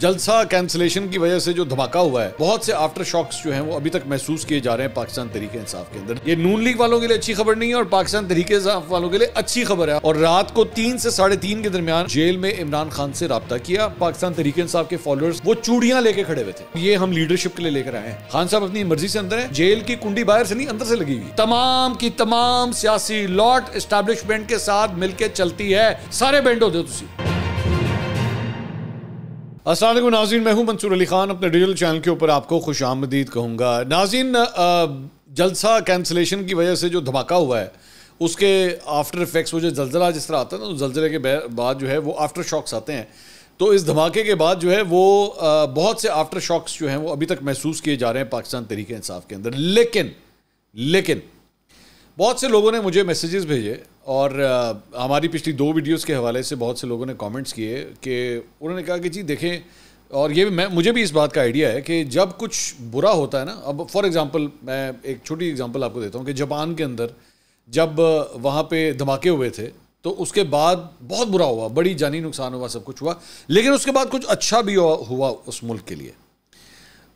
جلسہ کینسلیشن کی وجہ سے جو دھماکہ ہوا ہے، بہت سے آفٹر شاکس جو ہیں وہ ابھی تک محسوس کیے جا رہے ہیں پاکستان تحریک انصاف کے اندر۔ یہ نون لیگ والوں کے لیے اچھی خبر نہیں ہے اور پاکستان تحریک انصاف والوں کے لیے اچھی خبر ہے۔ اور رات کو 3 سے 3:30 کے درمیان جیل میں عمران خان سے رابطہ کیا پاکستان تحریک انصاف کے فالوورز، وہ چوڑیاں لے کے کھڑے ہوئے تھے، یہ ہم لیڈرشپ کے لیے لے کر آئے ہیں۔ خان صاحب اپنی مرضی سے اندر ہیں، جیل کی کنڈی باہر سے نہیں اندر سے لگی ہوئی، تمام کی تمام سیاسی لاٹ اسٹیبلشمنٹ کے ساتھ مل کے چلتی ہے، سارے بینڈ ہو دو تسی۔ السلام علیکم ناظرین، میں ہوں منصور علی خان، اپنے ڈیجیٹل چینل کے اوپر آپ کو خوش آمدید کہوں گا۔ ناظرین، جلسہ کینسلیشن کی وجہ سے جو دھماکہ ہوا ہے اس کے آفٹر ایفیکٹس، وہ جو زلزلہ جس طرح آتا ہے نا، تو زلزلے کے بعد جو ہے وہ آفٹر شاکس آتے ہیں، تو اس دھماکے کے بعد جو ہے وہ بہت سے آفٹر شاکس جو ہیں وہ ابھی تک محسوس کیے جا رہے ہیں پاکستان تحریک انصاف کے اندر۔ لیکن بہت سے لوگوں نے مجھے میسیجز بھیجے اور ہماری پچھلی 2 ویڈیوز کے حوالے سے بہت سے لوگوں نے کامنٹس کیے کہ انہوں نے کہا کہ جی دیکھیں، اور یہ مجھے بھی اس بات کا آئیڈیا ہے کہ جب کچھ برا ہوتا ہے نا، اب فار ایگزامپل میں ایک چھوٹی ایگزامپل آپ کو دیتا ہوں کہ جاپان کے اندر جب وہاں پہ دھماکے ہوئے تھے تو اس کے بعد بہت برا ہوا، بڑی جانی نقصان ہوا، سب کچھ ہوا، لیکن اس کے بعد کچھ اچھا بھی ہوا اس ملک کے لیے۔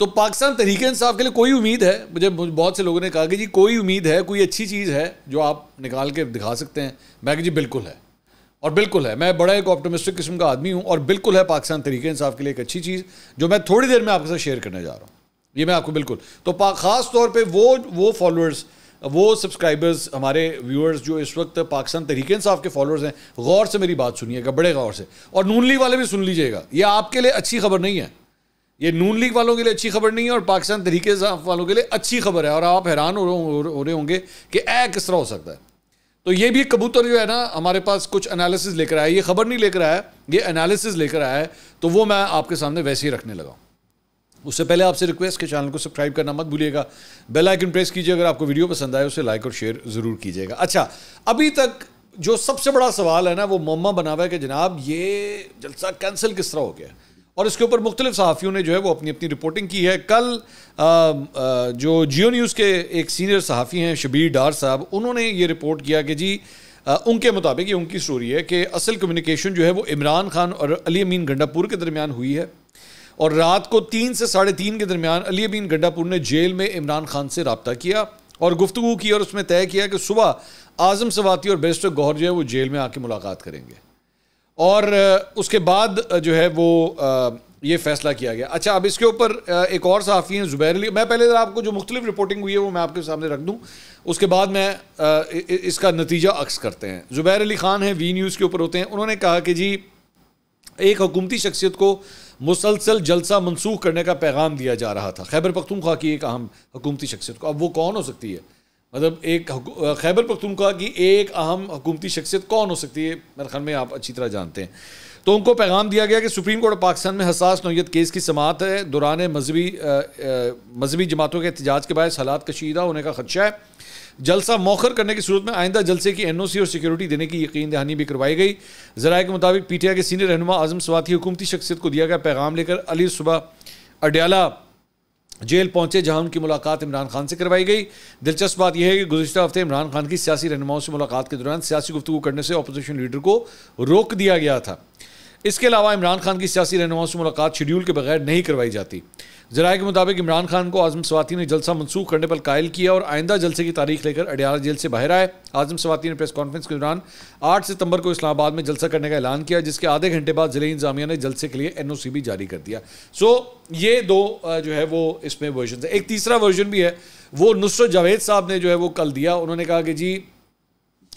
تو پاکستان تحریک انصاف کے لیے کوئی امید ہے؟ مجھے بہت سے لوگوں نے کہا کہ جی کوئی امید ہے، کوئی اچھی چیز ہے جو آپ نکال کے دکھا سکتے ہیں؟ میں کہ جی بالکل ہے، اور بالکل ہے، میں بڑا ایک آپٹمسٹک قسم کا آدمی ہوں، اور بالکل ہے پاکستان تحریک انصاف کے لیے ایک اچھی چیز جو میں تھوڑی دیر میں آپ کے ساتھ شیئر کرنے جا رہا ہوں۔ یہ میں آپ کو بالکل تو خاص طور پہ وہ فالوورز، وہ سبسکرائبرز، ہمارے ویورز جو اس وقت پاکستان تحریک انصاف کے فالوورز ہیں، غور سے میری بات سنیے گا، بڑے غور سے، اور نون لیگ والے بھی سن لیجئے گا، یہ آپ کے لیے اچھی خبر نہیں ہے، یہ نون لیگ والوں کے لیے اچھی خبر نہیں ہے اور پاکستان تحریک انصاف والوں کے لیے اچھی خبر ہے، اور آپ حیران ہو رہے ہوں گے کہ کس طرح ہو سکتا ہے۔ تو یہ بھی کبوتر جو ہے نا ہمارے پاس کچھ انالیسز لے کر آیا، یہ خبر نہیں لے کر آیا، یہ انالیسز لے کر آیا ہے، تو وہ میں آپ کے سامنے ویسے ہی رکھنے لگا ہوں۔ اس سے پہلے آپ سے ریکویسٹ کہ چینل کو سبسکرائب کرنا مت بھولیے گا، بیل آئیکن پریس کیجیے، اگر آپ کو ویڈیو پسند آئے اسے لائک اور شیئر ضرور کیجیے گا۔ اچھا، ابھی تک جو سب سے بڑا سوال ہے نا وہ معمہ بنا ہوا ہے کہ جناب یہ جلسہ کینسل کس طرح ہو گیا، اور اس کے اوپر مختلف صحافیوں نے جو ہے وہ اپنی رپورٹنگ کی ہے۔ کل جو جیو نیوز کے ایک سینئر صحافی ہیں شبیر ڈار صاحب، انہوں نے یہ رپورٹ کیا کہ جی ان کے مطابق، یہ ان کی سٹوری ہے کہ اصل کمیونیکیشن جو ہے وہ عمران خان اور علی امین گنڈا پور کے درمیان ہوئی ہے، اور رات کو 3 سے 3:30 کے درمیان علی امین گنڈا پور نے جیل میں عمران خان سے رابطہ کیا اور گفتگو کی، اور اس میں طے کیا کہ صبح اعظم سواتی اور بیرسٹر گوہر جو ہے وہ جیل میں آ کے ملاقات کریں گے، اور اس کے بعد جو ہے وہ یہ فیصلہ کیا گیا۔ اچھا، اب اس کے اوپر ایک اور صحافی ہیں زبیر علی، میں پہلے آپ کو جو مختلف رپورٹنگ ہوئی ہے وہ میں آپ کے سامنے رکھ دوں، اس کے بعد میں اس کا نتیجہ عکس کرتے ہیں۔ زبیر علی خان ہیں، وی نیوز کے اوپر ہوتے ہیں، انہوں نے کہا کہ جی ایک حکومتی شخصیت کو مسلسل جلسہ منسوخ کرنے کا پیغام دیا جا رہا تھا، خیبر پختونخوا کی ایک اہم حکومتی شخصیت کو۔ اب وہ کون ہو سکتی ہے؟ مطلب ایک خیبر پختونخوا کی ایک اہم حکومتی شخصیت کون ہو سکتی ہے؟ میرے خیال میں آپ اچھی طرح جانتے ہیں۔ تو ان کو پیغام دیا گیا کہ سپریم کورٹ پاکستان میں حساس نوعیت کیس کی سماعت ہے، دوران مذہبی جماعتوں کے احتجاج کے باعث حالات کشیدہ ہونے کا خدشہ ہے، جلسہ مؤخر کرنے کی صورت میں آئندہ جلسے کی NOC اور سیکیورٹی دینے کی یقین دہانی بھی کروائی گئی۔ ذرائع کے مطابق PTI کے سینئر رہنما اعظم سواتی حکومتی شخصیت کو دیا گیا پیغام لے کر علی صبح اڈیالہ جیل پہنچے، جہاں ان کی ملاقات عمران خان سے کروائی گئی۔ دلچسپ بات یہ ہے کہ گزشتہ ہفتے عمران خان کی سیاسی رہنماؤں سے ملاقات کے دوران سیاسی گفتگو کرنے سے اپوزیشن لیڈر کو روک دیا گیا تھا۔ اس کے علاوہ عمران خان کی سیاسی رہنماؤں سے ملاقات شیڈیول کے بغیر نہیں کروائی جاتی۔ ذرائع کے مطابق عمران خان کو اعظم سواتی نے جلسہ منسوخ کرنے پر قائل کیا اور آئندہ جلسے کی تاریخ لے کر اڈیالہ جیل سے باہر آئے۔ اعظم سواتی نے پریس کانفرنس کے دوران 8 ستمبر کو اسلام آباد میں جلسہ کرنے کا اعلان کیا، جس کے آدھے گھنٹے بعد ضلعی انتظامیہ نے جلسے کے لیے NOC بھی جاری کر دیا۔ یہ 2 جو ہے وہ اس میں ورژن ہے۔ ایک تیسرا ورژن بھی ہے، وہ نصرت جاوید صاحب نے جو ہے وہ کل دیا۔ انہوں نے کہا کہ جی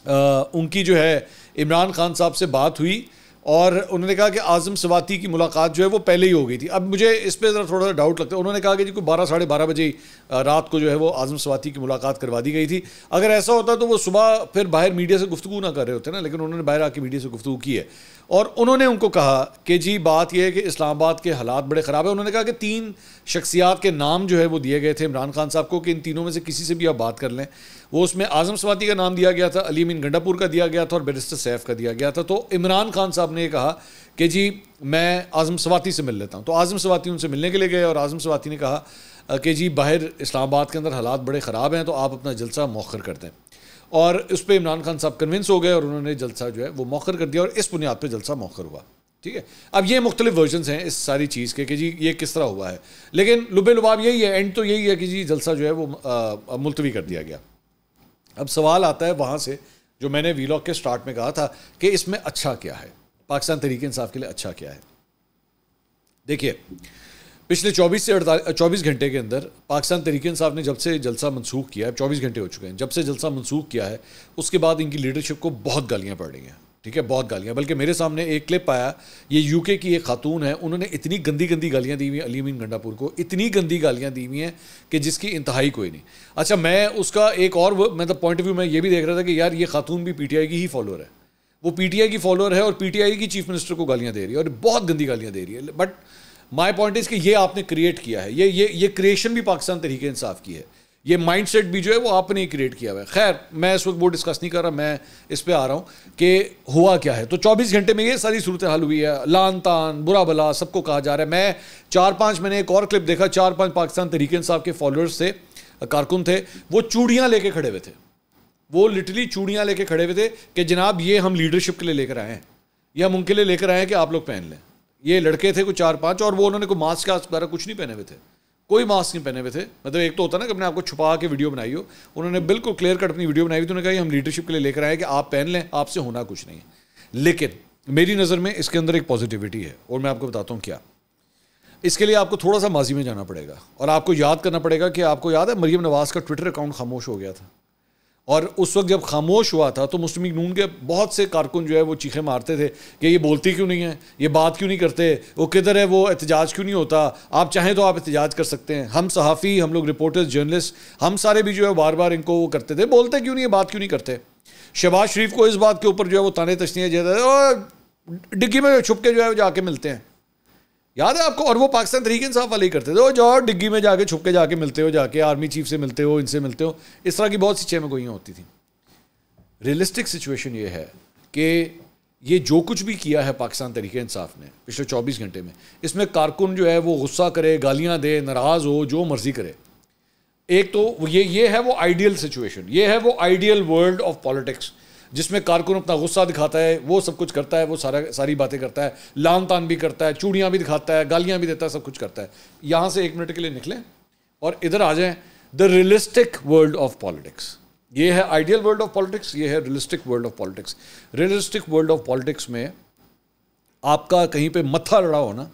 ان کی جو ہے عمران خان صاحب سے بات ہوئی، اور انہوں نے کہا کہ اعظم سواتی کی ملاقات جو ہے وہ پہلے ہی ہو گئی تھی۔ اب مجھے اس پہ ذرا تھوڑا سا ڈاؤٹ لگتا ہے، انہوں نے کہا کہ جی کوئی 12 ساڑھے 12 بجے رات کو جو ہے وہ اعظم سواتی کی ملاقات کروا دی گئی تھی۔ اگر ایسا ہوتا تو وہ صبح پھر باہر میڈیا سے گفتگو نہ کر رہے ہوتے نا، لیکن انہوں نے باہر آ کے میڈیا سے گفتگو کی ہے، اور انہوں نے ان کو کہا کہ جی بات یہ ہے کہ اسلام آباد کے حالات بڑے خراب ہیں۔ انہوں نے کہا کہ 3 شخصیات کے نام جو ہے وہ دیے گئے تھے عمران خان صاحب کو کہ ان تینوں میں سے کسی سے بھی آپ بات کر لیں۔ وہ اس میں اعظم سواتی کا نام دیا گیا تھا، علی امین گنڈا پور کا دیا گیا تھا، اور بیرسٹر سیف کا دیا گیا تھا۔ تو عمران خان صاحب نے یہ کہا کہ جی میں اعظم سواتی سے مل لیتا ہوں، تو اعظم سواتی ان سے ملنے کے لیے گئے، اور اعظم سواتی نے کہا کہ جی باہر اسلام آباد کے اندر حالات بڑے خراب ہیں، تو آپ اپنا جلسہ مؤخر کر دیں، اور اس پہ عمران خان صاحب کنونس ہو گئے اور انہوں نے جلسہ جو ہے وہ مؤخر کر دیا، اور اس بنیاد پہ جلسہ مؤخر ہوا۔ ٹھیک ہے. اب یہ مختلف ورژنس ہیں اس ساری چیز کے کہ جی یہ کس طرح ہوا ہے, لیکن لب لباب یہی ہے, اینڈ تو یہی ہے کہ جی جلسہ جو ہے وہ ملتوی کر دیا گیا. اب سوال آتا ہے وہاں سے جو میں نے ویلاگ کے سٹارٹ میں کہا تھا کہ اس میں اچھا کیا ہے, پاکستان تحریک انصاف کے لیے اچھا کیا ہے. دیکھیے پچھلے 24 گھنٹے کے اندر پاکستان تحریک انصاف نے جب سے جلسہ منسوخ کیا ہے, 24 گھنٹے ہو چکے ہیں جب سے جلسہ منسوخ کیا ہے, اس کے بعد ان کی لیڈرشپ کو بہت گالیاں پڑ رہی ہیں. ٹھیک ہے, بہت گالیاں. بلکہ میرے سامنے ایک کلپ آیا, یہ یو کے کی ایک خاتون ہے, انہوں نے اتنی گندی گالیاں دی ہوئی ہیں علی امین گنڈاپور کو, اتنی گندی گالیاں دی ہوئی ہیں کہ جس کی انتہائی کوئی نہیں. اچھا, میں اس کا ایک اور مطلب پوائنٹ آف ویو میں یہ بھی دیکھ رہا تھا کہ یار یہ خاتون بھی پی ٹی آئی کی ہی فالوور ہے, وہ پی ٹی آئی کی فالوور ہے اور پی ٹی آئی کی چیف منسٹر کو گالیاں دے رہی ہے اور بہت گندی گالیاں دے رہی ہے. بٹ مائی پوائنٹ از کہ یہ آپ نے کریٹ کیا ہے, یہ کریشن بھی پاکستان تحریک انصاف کی ہے, یہ مائنڈ سیٹ بھی جو ہے وہ آپ نے کریٹ کیا ہوا ہے. خیر میں اس وقت وہ ڈسکس نہیں کر رہا, میں اس پہ آ رہا ہوں کہ ہوا کیا ہے. تو 24 گھنٹے میں یہ ساری صورتحال ہوئی ہے, لان تان برا بلا سب کو کہا جا رہا ہے. میں 4-5 میں نے ایک اور کلپ دیکھا, 4-5 پاکستان تحریک انصاف کے فالوورز تھے, کارکن تھے, وہ چوڑیاں لے کے کھڑے ہوئے تھے, وہ لٹرلی چوڑیاں لے کے کھڑے ہوئے تھے کہ جناب یہ ہم لیڈرشپ کے لیے لے کر آئے ہیں, یا ہم ان کے لیے لے کر آئے ہیں کہ آپ لوگ پہن لیں. یہ لڑکے تھے کوئی 4-5, اور وہ انہوں نے کوئی ماسک وغیرہ کچھ نہیں پہنے ہوئے تھے, کوئی ماسک نہیں پہنے ہوئے تھے. مطلب ایک تو ہوتا نا کہ اپنے آپ کو چھپا کے ویڈیو بنائی ہو, انہوں نے بالکل کلیئر کٹ اپنی ویڈیو بنائی ہوئی, تو انہوں نے کہا ہم لیڈرشپ کے لیے لے کر آئے کہ آپ پہن لیں, آپ سے ہونا کچھ نہیں ہے. لیکن میری نظر میں اس کے اندر ایک پازیٹیوٹی ہے, اور میں آپ کو بتاتا ہوں کیا. اس کے لیے آپ کو تھوڑا سا ماضی میں جانا پڑے گا, اور آپ کو یاد کرنا پڑے گا کہ آپ کو یاد ہے مریم نواز کا ٹویٹر اکاؤنٹ خاموش ہو گیا تھا, اور اس وقت جب خاموش ہوا تھا تو مسلم لیگ نون کے بہت سے کارکن جو ہے وہ چیخیں مارتے تھے کہ یہ بولتی کیوں نہیں ہے, یہ بات کیوں نہیں کرتے, وہ کدھر ہے, وہ احتجاج کیوں نہیں ہوتا, آپ چاہیں تو آپ احتجاج کر سکتے ہیں. ہم صحافی, ہم لوگ رپورٹرز, جرنلسٹ, ہم سارے بھی جو ہے بار بار ان کو وہ کرتے تھے, بولتے کیوں نہیں ہے, بات کیوں نہیں کرتے. شہباز شریف کو اس بات کے اوپر جو ہے وہ تانے تشنیاں دیتا ہے, اور ڈگی میں چھپ کے جو ہے وہ جا کے ملتے ہیں, یاد ہے آپ کو, اور وہ پاکستان تحریک انصاف والے ہی کرتے تھے, وہ جاؤ ڈگی میں جا کے چھپ کے جا کے ملتے ہو, جا کے آرمی چیف سے ملتے ہو, ان سے ملتے ہو, اس طرح کی بہت سی چیزیں گوئیاں ہوتی تھیں. ریئلسٹک سچویشن یہ ہے کہ یہ جو کچھ بھی کیا ہے پاکستان تحریک انصاف نے پچھلے 24 گھنٹے میں, اس میں کارکن جو ہے وہ غصہ کرے, گالیاں دے, ناراض ہو, جو مرضی کرے. ایک تو یہ ہے وہ آئیڈیل سچویشن, یہ ہے وہ آئیڈیل ورلڈ آف پالیٹکس جس میں کارکن اپنا غصہ دکھاتا ہے, وہ سب کچھ کرتا ہے, وہ ساری باتیں کرتا ہے, لان تان بھی کرتا ہے, چوڑیاں بھی دکھاتا ہے, گالیاں بھی دیتا ہے, سب کچھ کرتا ہے. یہاں سے 1 منٹ کے لیے نکلیں اور ادھر آ جائیں, the realistic world of politics. یہ ہے آئیڈیل ورلڈ آف پالیٹکس, یہ ہے realistic world of politics. Realistic world of politics میں آپ کا کہیں پہ متھا لڑا ہونا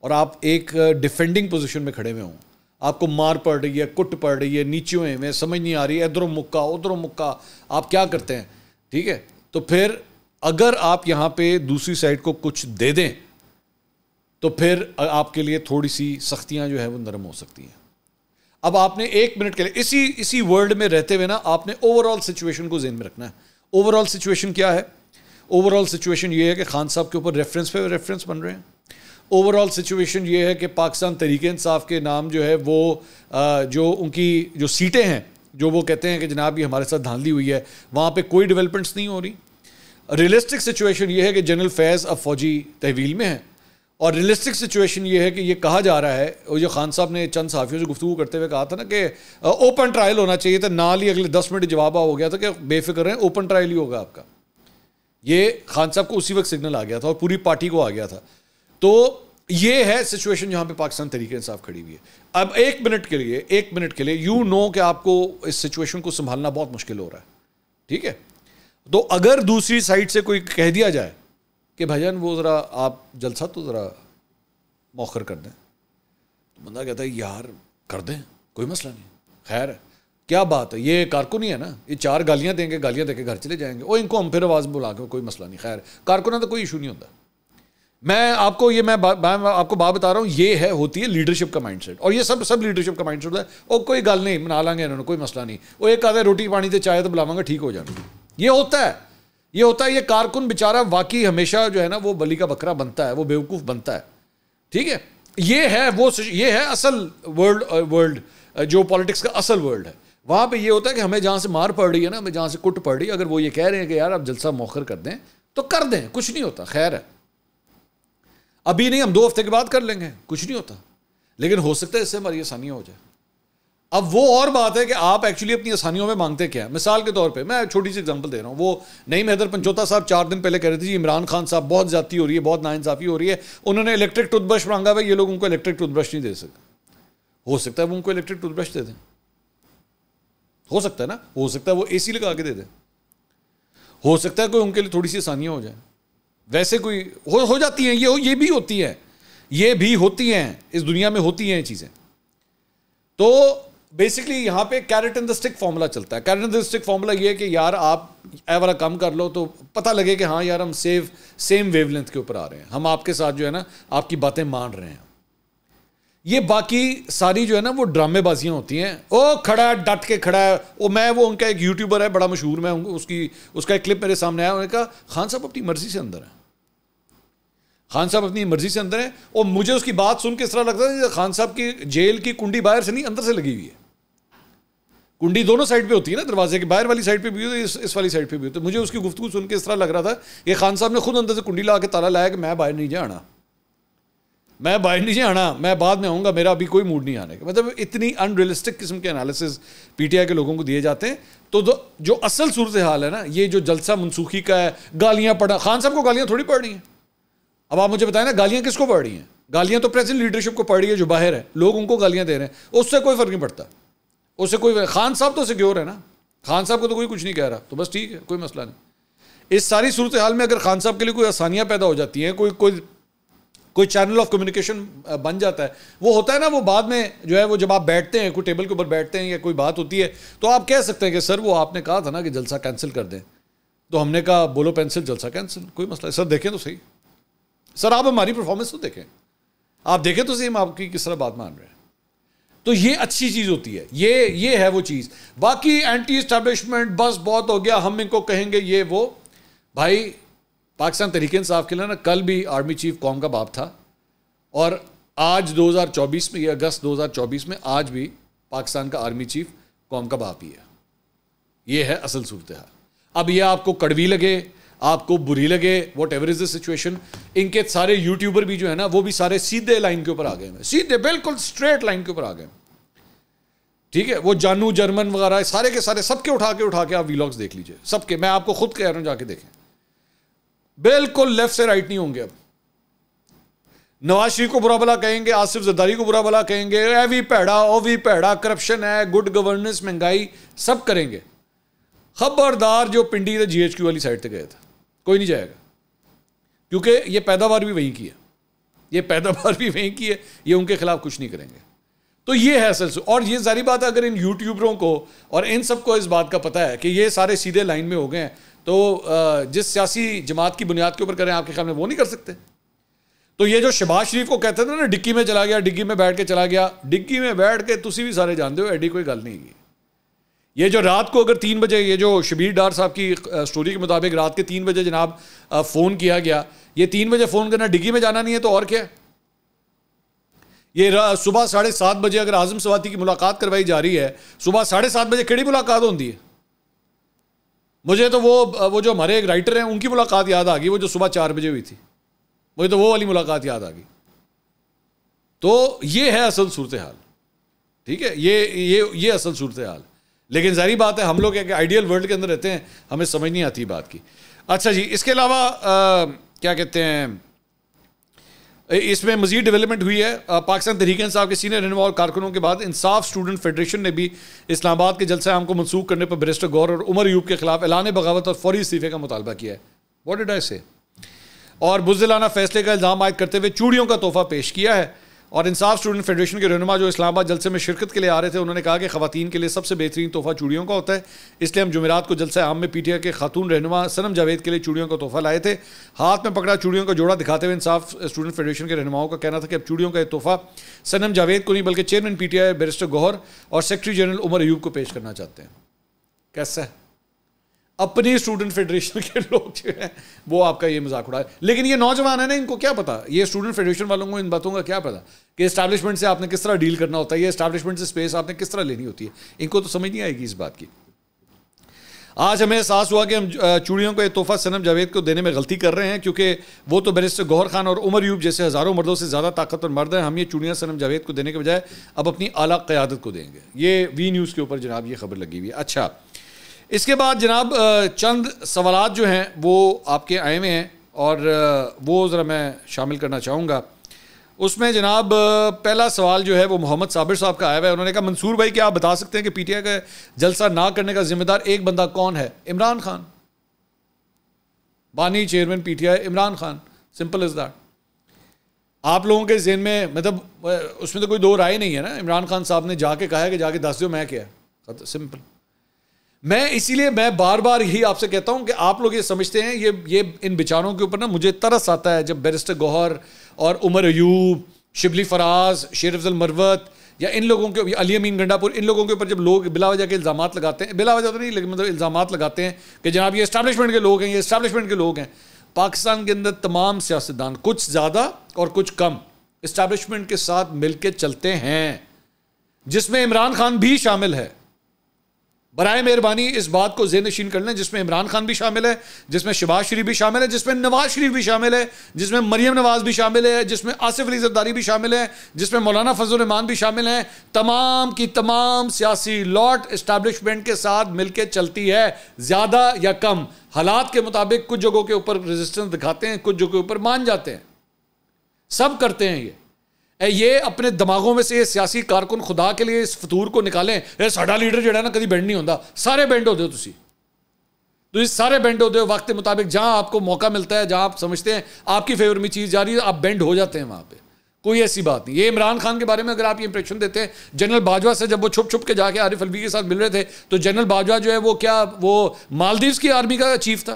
اور آپ ایک ڈیفینڈنگ پوزیشن میں کھڑے ہوئے ہوں, آپ کو مار پڑ رہی ہے, کٹ پڑ رہی ہے, نیچے ہوئے میں سمجھ نہیں آ رہی ہے, ادھروں مکہ ادھروں مکہ, آپ کیا کرتے ہیں؟ ٹھیک ہے, تو پھر اگر آپ یہاں پہ دوسری سائڈ کو کچھ دے دیں تو پھر آپ کے لیے تھوڑی سی سختیاں جو ہے وہ نرم ہو سکتی ہیں. اب آپ نے 1 منٹ کے لیے اسی ورلڈ میں رہتے ہوئے نا آپ نے اوور آل سچویشن کو ذہن میں رکھنا ہے. اوور آل سچویشن کیا ہے؟ اوور آل سچویشن یہ ہے کہ خان صاحب کے اوپر ریفرنس پہ ریفرنس بن رہے ہیں. اوور آل سچویشن یہ ہے کہ پاکستان تحریک انصاف کے نام جو ہے وہ جو ان کی جو سیٹیں ہیں جو وہ کہتے ہیں کہ جناب یہ ہمارے ساتھ دھاندلی ہوئی ہے, وہاں پہ کوئی ڈیولپمنٹس نہیں ہو رہی. ریئلسٹک سچویشن یہ ہے کہ جنرل فیض اب فوجی تحویل میں ہیں, اور ریئلسٹک سچویشن یہ ہے کہ یہ کہا جا رہا ہے, اور جو خان صاحب نے چند صحافیوں سے گفتگو کرتے ہوئے کہا تھا نا کہ اوپن ٹرائل ہونا چاہیے تھا, نال ہی اگلے 10 منٹ جواب ہو گیا تھا کہ بے فکر رہیں, اوپن ٹرائل ہی ہوگا آپ کا. یہ خان صاحب کو اسی وقت سگنل آ گیا تھا اور پوری پارٹی کو آ گیا تھا. تو یہ ہے سچویشن جہاں پہ پاکستان تحریک انصاف کھڑی ہوئی ہے. اب 1 منٹ کے لیے یو نو کہ آپ کو اس سچویشن کو سنبھالنا بہت مشکل ہو رہا ہے. ٹھیک ہے, تو اگر دوسری سائڈ سے کوئی کہہ دیا جائے کہ بھائی جان وہ ذرا آپ جلسہ تو ذرا مؤخر کر دیں, تو بندہ کہتا ہے یار کر دیں, کوئی مسئلہ نہیں, خیر ہے, کیا بات ہے, یہ کارکن ہی ہے نا, یہ 4 گالیاں دیں گے, گالیاں دے کے گھر چلے جائیں گے, اور ان کو ہم پھر آواز بلا کے کوئی مسئلہ نہیں, خیر کارکنوں تو کوئی ایشو نہیں ہوتا. میں آپ کو بات بتا رہا ہوں, یہ ہوتی ہے لیڈرشپ کا مائنڈ سیٹ, اور یہ سب لیڈرشپ کا مائنڈ سیٹ ہے. اور کوئی گل نہیں, منا لیں گے انہوں نے, کوئی مسئلہ نہیں, وہ ایک آدھے روٹی پانی سے چائے تو بلاواں گا, ٹھیک ہو جانا. یہ ہوتا ہے. یہ کارکن بیچارہ واقعی ہمیشہ جو ہے نا وہ بلی کا بکرا بنتا ہے, وہ بیوقوف بنتا ہے. ٹھیک ہے, یہ ہے اصل ورلڈ جو پالیٹکس کا اصل ورلڈ ہے. وہاں پہ یہ ہوتا ہے کہ ہمیں جہاں سے مار پڑ رہی ہے نا, ہمیں جہاں سے کٹ پڑ رہی ہے, اگر وہ یہ کہہ رہے ہیں کہ یار آپ جلسہ مؤخر کر دیں تو کر دیں, کچھ نہیں ہوتا, خیر ہے. ابھی نہیں, ہم 2 ہفتے کے بعد کر لیں گے, کچھ نہیں ہوتا, لیکن ہو سکتا ہے اس سے ہماری آسانیاں ہو جائے. اب وہ اور بات ہے کہ آپ ایکچولی اپنی آسانیوں میں مانگتے کیا ہیں. مثال کے طور پہ میں چھوٹی سی اگزامپل دے رہا ہوں. وہ نعیم حیدر پنچوتا صاحب 4 دن پہلے کہہ رہے تھے جی عمران خان صاحب بہت زیادتی ہو رہی ہے, بہت ناانصافی ہو رہی ہے, انہوں نے الیکٹرک ٹوتھ برش مانگا ہے, یہ لوگ ان کو الیکٹرک ٹوتھ برش نہیں دے سکتے. ہو سکتا ہے وہ ان کو الیکٹرک ٹوتھ برش دے دیں, ہو سکتا ہے نا, ہو سکتا ہے وہ اے سی لگا کے دے دیں, ہو سکتا ہے کوئی ان کے لیے تھوڑی سی آسانیاں ہو جائیں. ویسے کوئی ہو جاتی ہیں, یہ بھی ہوتی ہیں, یہ بھی ہوتی ہیں, اس دنیا میں ہوتی ہیں یہ چیزیں. تو بیسکلی یہاں پہ carrot and the stick formula چلتا ہے. Carrot and the stick formula یہ ہے کہ یار آپ اے والا کم کر لو تو پتہ لگے کہ ہاں یار ہم سیم ویو لینتھ کے اوپر آ رہے ہیں, ہم آپ کے ساتھ جو ہے نا آپ کی باتیں مان رہے ہیں. یہ باقی ساری جو ہے نا وہ ڈرامے بازیاں ہوتی ہیں. او کھڑا ہے, ڈٹ کے کھڑا ہے. وہ ان کا ایک یوٹیوبر ہے بڑا مشہور, میں اس کا ایک کلپ میرے سامنے آیا, انہوں نے کہا خان صاحب اپنی مرضی سے اندر ہیں, خان صاحب اپنی مرضی سے اندر ہیں. اور مجھے اس کی بات سن کے اس طرح لگتا ہے خان صاحب کی جیل کی کنڈی باہر سے نہیں اندر سے لگی ہوئی ہے. کنڈی دونوں سائڈ پہ ہوتی ہے نا, دروازے کے باہر والی سائڈ پہ بھی ہوتی ہے, اس والی سائڈ پہ بھی ہوتی ہے. مجھے اس کی گفتگو سن کے اس طرح لگ رہا تھا کہ خان صاحب نے خود اندر سے کنڈی لا کے تالا لایا کہ میں باہر نہیں جانا, میں باہر نہیں آنا, میں بعد میں آؤں گا, میرا ابھی کوئی موڈ نہیں آنے کا. مطلب اتنی ان ریئلسٹک قسم کے انالیسز پی ٹی آئی کے لوگوں کو دیے جاتے ہیں. تو جو اصل صورتحال ہے نا, یہ جو جلسہ منسوخی کا ہے, گالیاں پڑھا, خان صاحب کو گالیاں تھوڑی پڑھ رہی ہیں. اب آپ مجھے بتائیں نا گالیاں کس کو پڑھ رہی ہیں؟ گالیاں تو پریزنٹ لیڈرشپ کو پڑھ رہی ہے جو باہر ہے, لوگ ان کو گالیاں دے رہے ہیں, اس سے کوئی فرق نہیں پڑتا, اس سے کوئی. خان صاحب تو سیکیور ہے نا, خان صاحب کو تو کوئی کچھ نہیں کہہ رہا, تو بس ٹھیک ہے, کوئی مسئلہ نہیں. اس ساری صورتحال میں اگر خان صاحب کے لیے کوئی آسانیاں پیدا ہو جاتی ہیں, کوئی چینل آف کمیونیکیشن بن جاتا ہے, وہ ہوتا ہے نا, وہ بعد میں جو ہے وہ جب آپ بیٹھتے ہیں, کوئی ٹیبل کے اوپر بیٹھتے ہیں یا کوئی بات ہوتی ہے, تو آپ کہہ سکتے ہیں کہ سر وہ آپ نے کہا تھا نا کہ جلسہ کینسل کر دیں, تو ہم نے کہا بولو پینسل جلسہ کینسل, کوئی مسئلہ ہے. سر دیکھیں تو صحیح, سر آپ ہماری پرفارمنس تو دیکھیں, آپ دیکھیں تو صحیح ہم آپ کی کس طرح بات مان رہے ہیں. تو یہ اچھی چیز ہوتی ہے, یہ ہے وہ چیز. باقی اینٹی اسٹیبلشمنٹ بس بہت ہو گیا, ہم ان کو کہیں گے یہ وہ. بھائی پاکستان تحریک انصاف کے لیے نا کل بھی آرمی چیف قوم کا باپ تھا, اور آج 2024 میں, یہ اگست 2024 میں, آج بھی پاکستان کا آرمی چیف قوم کا باپ ہی ہے. یہ ہے اصل صورتحال. اب یہ آپ کو کڑوی لگے, آپ کو بری لگے, whatever is the situation, ان کے سارے یوٹیوبر بھی جو ہے نا وہ بھی سارے سیدھے لائن کے اوپر آ گئے ہیں, سیدھے بالکل اسٹریٹ لائن کے اوپر آ گئے. ٹھیک ہے, وہ جانو جرمن وغیرہ سارے کے سارے سب کے اٹھا کے آپ ویلاگس دیکھ لیجئے, سب کے, میں آپ کو خود کہہ رہا ہوں جا کے دیکھیں, بالکل لیفٹ سے رائٹ نہیں ہوں گے. اب نواز شریف کو برا بلا کہیں گے, آصف زرداری کو برا بلا کہیں گے, اے وی پیڑا او وی پیڑا, کرپشن ہے, گڈ گورننس, مہنگائی, سب کریں گے. خبردار جو پنڈی جی ایچ کیو والی سائڈ تک گئے تھا, کوئی نہیں جائے گا, کیونکہ یہ پیداوار بھی وہیں کی ہے, یہ ان کے خلاف کچھ نہیں کریں گے. تو یہ ہے اصل. اور یہ ظاہری بات ہے, اگر ان یوٹیوبروں کو اور ان سب کو اس بات کا پتہ ہے کہ یہ سارے سیدھے لائن میں ہو گئے ہیں, تو جس سیاسی جماعت کی بنیاد کے اوپر کریں آپ کے خیال میں وہ نہیں کر سکتے. تو یہ جو شہباز شریف کو کہتے تھے نا ڈگی میں چلا گیا, ڈگی میں بیٹھ کے چلا گیا, ڈگی میں بیٹھ کے تسی بھی سارے جانتے ہو ایڈی کوئی گل نہیں ہے. یہ جو رات کو اگر 3 بجے, یہ جو شبیر ڈار صاحب کی سٹوری کے مطابق رات کے 3 بجے جناب فون کیا گیا, یہ 3 بجے فون کرنا, ڈگی میں جانا نہیں ہے تو اور کیا ہے. یہ صبح 7:30 بجے اگر اعظم سواتی کی ملاقات کروائی جا رہی ہے, صبح 7:30 بجے کیڑی ملاقات ہوتی ہے. مجھے تو وہ جو ہمارے ایک رائٹر ہیں ان کی ملاقات یاد آ گئی, وہ جو صبح 4 بجے ہوئی تھی, مجھے تو وہ والی ملاقات یاد آ گئی. تو یہ ہے اصل صورتحال. ٹھیک ہے, یہ اصل صورتحال. لیکن ظاہری بات ہے ہم لوگ ایک آئیڈیل ورلڈ کے اندر رہتے ہیں, ہمیں سمجھ نہیں آتی بات کی. اچھا جی, اس کے علاوہ کیا کہتے ہیں, اس میں مزید ڈیولپمنٹ ہوئی ہے. پاکستان تحریک انصاف کے سینئر رہنما اور کارکنوں کے بعد انصاف اسٹوڈنٹ فیڈریشن نے بھی اسلام آباد کے جلسہ عام کو منسوخ کرنے پر بیرسٹر گور اور عمر ایوب کے خلاف اعلان بغاوت اور فوری استعفے کا مطالبہ کیا ہے. واٹ ڈڈ آئی سے. اور بزدلانہ فیصلے کا الزام عائد کرتے ہوئے چوڑیوں کا تحفہ پیش کیا ہے. اور انصاف اسٹوڈنٹ فیڈریشن کے رہنما جو اسلام آباد جلسے میں شرکت کے لیے آ رہے تھے, انہوں نے کہا کہ خواتین کے لیے سب سے بہترین تحفہ چوڑیوں کا ہوتا ہے, اس لیے ہم جمعرات کو جلسہ عام میں پی ٹی آئی کے خاتون رہنما صنم جاوید کے لیے چوڑیوں کا تحفہ لائے تھے. ہاتھ میں پکڑا چوڑیوں کا جوڑا دکھاتے ہوئے انصاف اسٹوڈنٹ فیڈریشن کے رہنماؤں کا کہنا تھا کہ اب چوڑیوں کا یہ تحفہ صنم جاوید کو نہیں بلکہ chairman P T I barrister Gohar اور سیکرٹری جنرل عمر ایوب کو پیش کرنا چاہتے ہیں. کیسا ہے, اپنی اسٹوڈنٹ فیڈریشن کے لوگ جو ہیں وہ آپ کا یہ مذاق اڑائے. لیکن یہ نوجوان ہے نا, ان کو کیا پتا, یہ اسٹوڈنٹ فیڈریشن والوں کو ان باتوں کا کیا پتا کہ اسٹیبلشمنٹ سے آپ نے کس طرح ڈیل کرنا ہوتا ہے, یہ اسٹیبلشمنٹ سے اسپیس آپ نے کس طرح لینی ہوتی ہے, ان کو تو سمجھ نہیں آئے گی اس بات کی. آج ہمیں احساس ہوا کہ ہم چوڑیوں کو یہ تحفہ صنم جاوید کو دینے میں غلطی کر رہے ہیں، کیونکہ وہ تو بیرسٹر گوہر خان اور عمر ایوب جیسے ہزاروں مردوں سے زیادہ طاقتور مرد ہیں. ہم یہ چوڑیاں صنم جاوید کو دینے کے بجائے اب اپنی اعلیٰ قیادت کو دیں گے. یہ وی نیوز کے اوپر جناب یہ خبر لگی ہوئی ہے. اچھا، اس کے بعد جناب چند سوالات جو ہیں وہ آپ کے آئے ہوئے ہیں اور وہ ذرا میں شامل کرنا چاہوں گا. اس میں جناب پہلا سوال جو ہے وہ محمد صابر صاحب کا آیا ہوا ہے. انہوں نے کہا منصور بھائی کیا آپ بتا سکتے ہیں کہ پی ٹی آئی کا جلسہ نہ کرنے کا ذمہ دار ایک بندہ کون ہے؟ عمران خان، بانی chairman P T I Imran Khan, simple is that. آپ لوگوں کے ذہن میں مطلب اس میں تو کوئی دو رائے نہیں ہے نا. عمران خان صاحب نے جا کے کہا ہے کہ جا کے دس دو میں کیا ہے، سمپل. میں اسی لیے میں بار بار یہی آپ سے کہتا ہوں کہ آپ لوگ یہ سمجھتے ہیں یہ ان بیچاروں کے اوپر نا مجھے ترس آتا ہے جب بیرسٹر گوہر اور عمر ایوب، شبلی فراز، شیر افضل مروت یا ان لوگوں کے، علی امین گنڈا پور، ان لوگوں کے اوپر جب لوگ بلا وجہ کے الزامات لگاتے ہیں، بلا وجہ تو نہیں لیکن مطلب الزامات لگاتے ہیں کہ جناب یہ اسٹیبلشمنٹ کے لوگ ہیں، یہ اسٹیبلشمنٹ کے لوگ ہیں. پاکستان کے اندر تمام سیاستدان کچھ زیادہ اور کچھ کم اسٹیبلشمنٹ کے ساتھ مل کے چلتے ہیں، جس میں عمران خان بھی شامل ہے. برائے مہربانی اس بات کو ذہن نشین کر لیں، جس میں عمران خان بھی شامل ہے، جس میں شہباز شریف بھی شامل ہے، جس میں نواز شریف بھی شامل ہے، جس میں مریم نواز بھی شامل ہے، جس میں آصف علی زرداری بھی شامل ہے، جس میں مولانا فضل الرحمان بھی شامل ہیں. تمام کی تمام سیاسی لاٹ اسٹیبلشمنٹ کے ساتھ مل کے چلتی ہے، زیادہ یا کم حالات کے مطابق. کچھ جگہوں کے اوپر ریزسٹنس دکھاتے ہیں، کچھ جگہوں کے اوپر مان جاتے ہیں، سب کرتے ہیں. یہ اپنے دماغوں میں سے یہ سیاسی کارکن خدا کے لیے اس فطور کو نکالیں. ساڈا لیڈر جڑا نا کدی بینڈ نہیں ہوتا. سارے بینڈ ہوتے ہو تسی سارے بینڈ ہوتے ہو وقت کے مطابق. جہاں آپ کو موقع ملتا ہے، جہاں آپ سمجھتے ہیں آپ کی فیور میں چیز جا رہی ہے، آپ بینڈ ہو جاتے ہیں وہاں پہ. کوئی ایسی بات نہیں. یہ عمران خان کے بارے میں اگر آپ یہ امپریشن دیتے ہیں، جنرل باجوہ سے جب وہ چھپ چھپ کے جا کے عارف الوی کے ساتھ مل رہے تھے تو جنرل باجوہ جو ہے وہ کیا وہ مالدیوز کی آرمی کا چیف تھا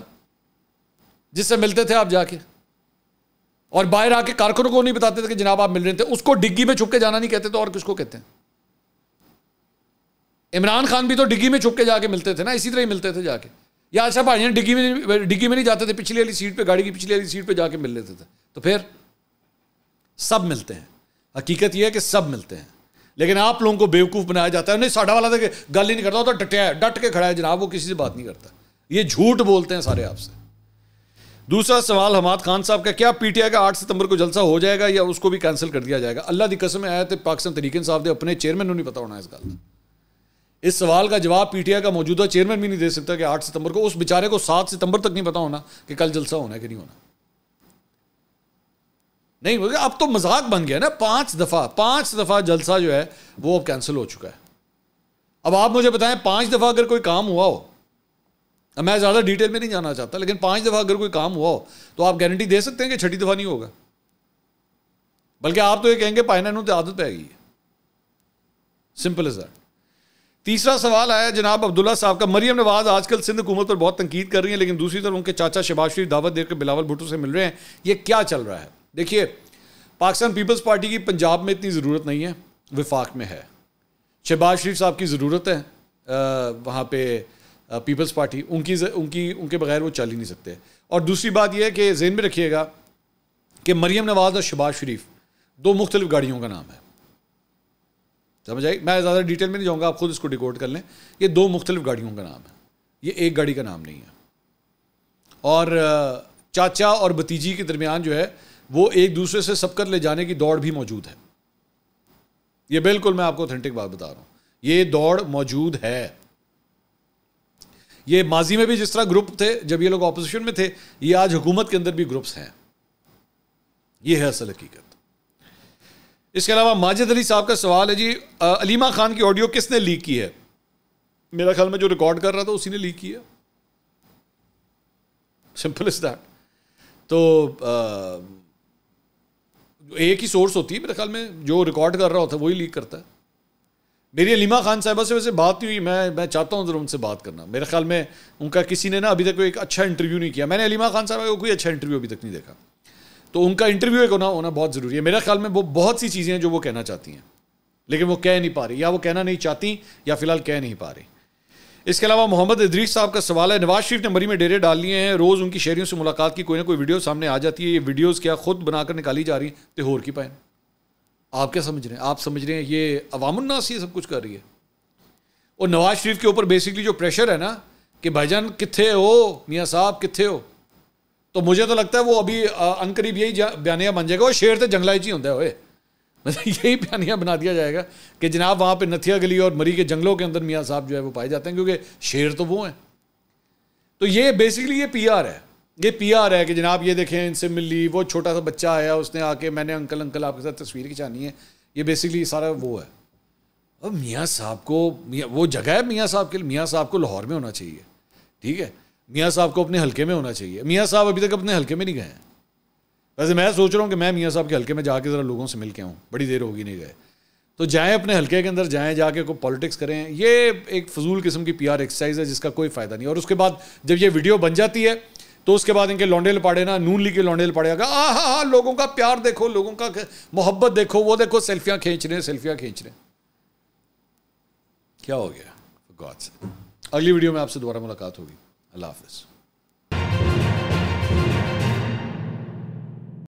جس سے ملتے تھے آپ جا کے، اور باہر آ کے کارکنوں کو نہیں بتاتے تھے کہ جناب آپ مل رہے تھے. اس کو ڈگی میں چھپ کے جانا نہیں کہتے تو اور کس کو کہتے ہیں؟ عمران خان بھی تو ڈگی میں چھپ کے جا کے ملتے تھے نا، اسی طرح ہی ملتے تھے جا کے. یا اچھا بھائی ڈگی میں نہیں جاتے تھے، پچھلی والی سیٹ پہ، گاڑی کی پچھلی والی سیٹ پہ جا کے مل لیتے تھے. تو پھر سب ملتے ہیں. حقیقت یہ ہے کہ سب ملتے ہیں، لیکن آپ لوگوں کو بیوقوف بنایا جاتا ہے. نہیں ساڈا والا تو گل ہی نہیں کرتا، وہ تو ڈٹیا ہے، ڈٹ کے کھڑا ہے جناب، وہ کسی سے بات نہیں کرتا. یہ جھوٹ بولتے ہیں سارے آپ سے. دوسرا سوال حماد خان صاحب کا، کیا پی ٹی آئی کا 8 ستمبر کو جلسہ ہو جائے گا یا اس کو بھی کینسل کر دیا جائے گا؟ اللہ دی قسم آیا تو پاکستان تحریک انصاف دے اپنے چیئرمین کو نہیں پتا ہونا اس گل کا. اس سوال کا جواب پی ٹی آئی کا موجودہ چیئرمین بھی نہیں دے سکتا کہ 8 ستمبر کو. اس بیچارے کو 7 ستمبر تک نہیں پتا ہونا کہ کل جلسہ ہونا ہے کہ نہیں ہونا. نہیں، اب تو مذاق بن گیا نا. 5 دفعہ جلسہ جو ہے وہ اب کینسل ہو چکا ہے. اب آپ مجھے بتائیں 5 دفعہ اگر کوئی کام ہوا ہو، میں زیادہ ڈیٹیل میں نہیں جانا چاہتا، لیکن 5 دفعہ اگر کوئی کام ہوا ہو تو آپ گارنٹی دے سکتے ہیں کہ 6ٹھی دفعہ نہیں ہوگا؟ بلکہ آپ تو یہ کہیں گے پائنا تو عادت پہ گئی ہے. Simple is that. تیسرا سوال آیا جناب عبداللہ صاحب کا، مریم نواز آج کل سندھ حکومت پر بہت تنقید کر رہی ہیں، لیکن دوسری طرف ان کے چاچا شہباز شریف دعوت دے کر بلاول بھٹو سے مل رہے ہیں. یہ کیا چل رہا ہے؟ دیکھیے، پاکستان پیپلز پارٹی کی پنجاب میں اتنی ضرورت نہیں ہے، وفاق میں ہے. شہباز شریف صاحب کی ضرورت ہے وہاں پہ پیپلز پارٹی، ان کے بغیر وہ چل ہی نہیں سکتے. اور دوسری بات یہ ہے کہ ذہن میں رکھیے گا کہ مریم نواز اور شہباز شریف 2 مختلف گاڑیوں کا نام ہے. سمجھ آئی؟ میں زیادہ ڈیٹیل میں نہیں جاؤں گا، آپ خود اس کو ڈیکوڈ کر لیں. یہ 2 مختلف گاڑیوں کا نام ہے، یہ ایک گاڑی کا نام نہیں ہے. اور چاچا اور بھتیجی کے درمیان جو ہے وہ ایک دوسرے سے سبقت لے جانے کی دوڑ بھی موجود ہے. یہ بالکل میں آپ کو اوتھینٹک بات بتا رہا ہوں، یہ دوڑ موجود ہے. یہ ماضی میں بھی جس طرح گروپ تھے جب یہ لوگ اپوزیشن میں تھے، یہ آج حکومت کے اندر بھی گروپس ہیں. یہ ہے اصل حقیقت. اس کے علاوہ ماجد علی صاحب کا سوال ہے جی، علیمہ خان کی آڈیو کس نے لیک کی ہے؟ میرا خیال میں جو ریکارڈ کر رہا تھا اسی نے لیک کی ہے. Simple is that. تو ایک ہی سورس ہوتی ہے میرے خیال میں، جو ریکارڈ کر رہا ہوتا ہے وہی لیک کرتا ہے. میری علیمہ خان صاحبہ سے ویسے بات نہیں ہوئی، میں چاہتا ہوں ضرور ان سے بات کرنا. میرے خیال میں ان کا کسی نے نا ابھی تک کوئی ایک اچھا انٹرویو نہیں کیا. میں نے علیمہ خان صاحبہ کو کوئی اچھا انٹرویو ابھی تک نہیں دیکھا. تو ان کا انٹرویو ایک ہونا بہت ضروری ہے. میرے خیال میں وہ بہت سی چیزیں ہیں جو وہ کہنا چاہتی ہیں لیکن وہ کہہ نہیں پا رہی، یا وہ کہنا نہیں چاہتی یا فی الحال کہہ نہیں پا رہی. اس کے علاوہ محمد ادریس صاحب کا سوال ہے، نواز شریف نے مری میں ڈیرے ڈال لیے ہیں، روز ان کی شہریوں سے ملاقات کی کوئی نہ کوئی ویڈیو سامنے آ جاتی ہے. یہ ویڈیوز کیا خود بنا کر نکالی جا رہی ہیں تو ہور کی پائیں؟ آپ کیا سمجھ رہے ہیں؟ آپ سمجھ رہے ہیں یہ عوام الناس یہ سب کچھ کر رہی ہے؟ اور نواز شریف کے اوپر بیسکلی جو پریشر ہے نا کہ بھائی جان کتھے ہو, میاں صاحب کتھے ہو. تو مجھے تو لگتا ہے وہ ابھی عنقریب یہی بیانیہ بن جائے گا, وہ شیر تے جنگلائی چی ہوتا ہے ہوئے, مطلب یہی بیانیہ بنا دیا جائے گا کہ جناب وہاں پہ نتھیا گلی اور مری کے جنگلوں کے اندر میاں صاحب جو ہے وہ پائے جاتے ہیں, کیونکہ شیر تو وہ ہیں. تو یہ بیسکلی یہ پی آر ہے, یہ پی آر ہے کہ جناب یہ دیکھیں ان سے مل لی, وہ چھوٹا سا بچہ آیا اس نے آ کے میں نے انکل آپ کے ساتھ تصویر کھنچانی ہے, یہ بیسکلی سارا وہ ہے. اب میاں صاحب کو وہ جگہ ہے میاں صاحب کے لیے, میاں صاحب کو لاہور میں ہونا چاہیے, ٹھیک ہے, میاں صاحب کو اپنے حلقے میں ہونا چاہیے. میاں صاحب ابھی تک اپنے حلقے میں نہیں گئے ہیں. ویسے میں سوچ رہا ہوں کہ میں میاں صاحب کے حلقے میں جا کے ذرا لوگوں سے مل کے آؤں, بڑی دیر ہوگی نہیں گئے. تو جائیں اپنے حلقے کے اندر جائیں, جا کے کوئی پالیٹکس کریں. یہ ایک فضول قسم کی پی آر ایکسرسائز ہے جس کا کوئی فائدہ نہیں. اور اس کے بعد جب یہ ویڈیو بن جاتی ہے تو اس کے بعد ان کے لونڈے لپاڑے نا, نون لیگ کے لونڈے لپاڑے گا, ہاں لوگوں کا پیار دیکھو, لوگوں کا محبت دیکھو, وہ دیکھو سیلفیاں کھینچ رہے. کیا ہو گیا؟ اگلی ویڈیو میں آپ سے دوبارہ ملاقات ہوگی. اللہ حافظ.